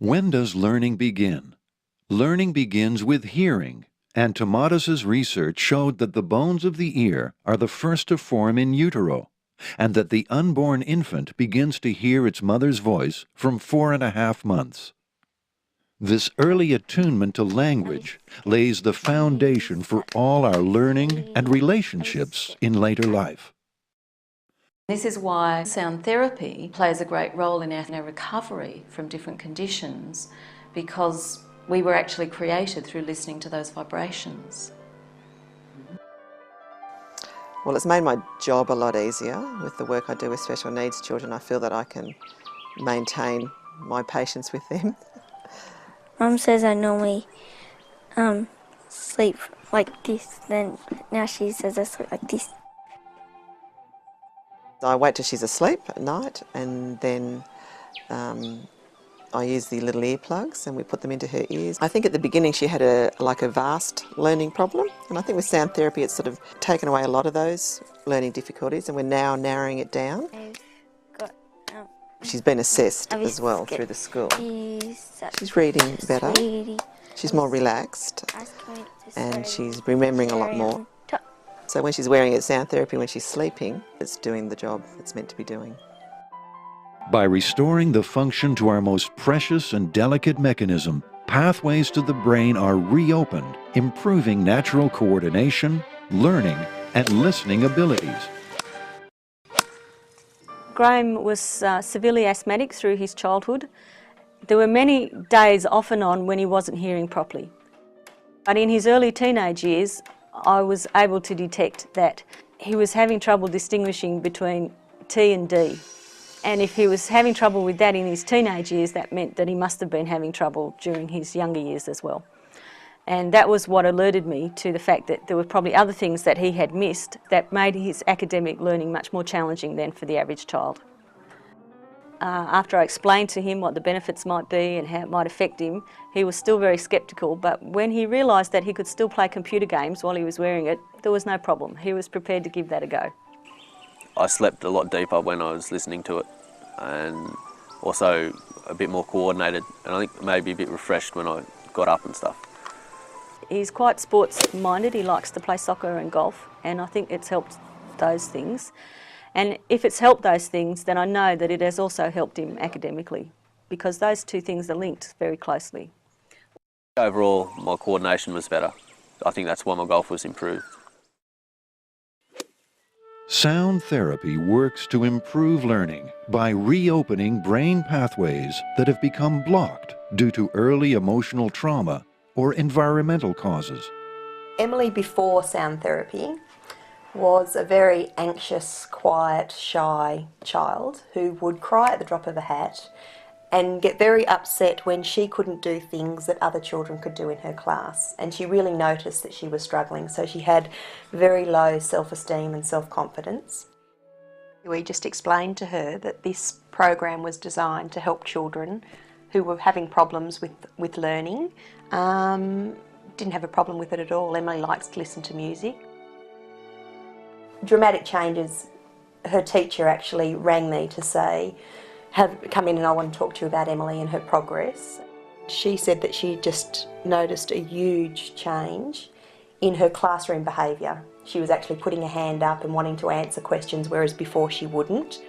When does learning begin? Learning begins with hearing, and Tomatis's research showed that the bones of the ear are the first to form in utero, and that the unborn infant begins to hear its mother's voice from 4.5 months. This early attunement to language lays the foundation for all our learning and relationships in later life. This is why sound therapy plays a great role in our recovery from different conditions, because we were actually created through listening to those vibrations. Well, it's made my job a lot easier with the work I do with special needs children. I feel that I can maintain my patience with them. Mum says I normally sleep like this, then now she says I sleep like this. I wait till she's asleep at night, and then I use the little earplugs and we put them into her ears. I think at the beginning she had a vast learning problem, and I think with sound therapy it's sort of taken away a lot of those learning difficulties, and we're now narrowing it down. She's been assessed as well through the school. She's reading better, she's more relaxed, and she's remembering a lot more. So when she's wearing it sound therapy when she's sleeping, it's doing the job it's meant to be doing. By restoring the function to our most precious and delicate mechanism, pathways to the brain are reopened, improving natural coordination, learning, and listening abilities. Graham was severely asthmatic through his childhood. There were many days off and on when he wasn't hearing properly. But in his early teenage years, I was able to detect that he was having trouble distinguishing between T and D. And if he was having trouble with that in his teenage years, that meant that he must have been having trouble during his younger years as well. And that was what alerted me to the fact that there were probably other things that he had missed that made his academic learning much more challenging than for the average child. After I explained to him what the benefits might be and how it might affect him, he was still very sceptical, but when he realised that he could still play computer games while he was wearing it, there was no problem. He was prepared to give that a go. I slept a lot deeper when I was listening to it, and also a bit more coordinated, and I think maybe a bit refreshed when I got up and stuff. He's quite sports-minded. He likes to play soccer and golf, and I think it's helped those things. And if it's helped those things, then I know that it has also helped him academically, because those two things are linked very closely. Overall, my coordination was better. I think that's why my golf was improved. Sound therapy works to improve learning by reopening brain pathways that have become blocked due to early emotional trauma or environmental causes. Emily, before sound therapy, was a very anxious, quiet, shy child who would cry at the drop of a hat and get very upset when she couldn't do things that other children could do in her class. And she really noticed that she was struggling, so she had very low self-esteem and self-confidence. We just explained to her that this program was designed to help children who were having problems with learning. Didn't have a problem with it at all. Emily likes to listen to music. Dramatic changes. Her teacher actually rang me to say, come in and I want to talk to you about Emily and her progress. She said that she just noticed a huge change in her classroom behaviour. She was actually putting her hand up and wanting to answer questions, whereas before she wouldn't.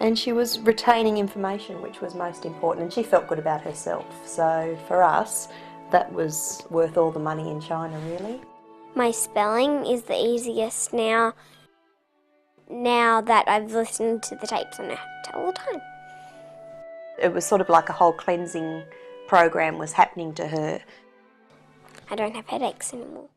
And she was retaining information, which was most important, and she felt good about herself. So for us, that was worth all the money in China, really. My spelling is the easiest now that I've listened to the tapes on it all the time. It was sort of like a whole cleansing program was happening to her. I don't have headaches anymore.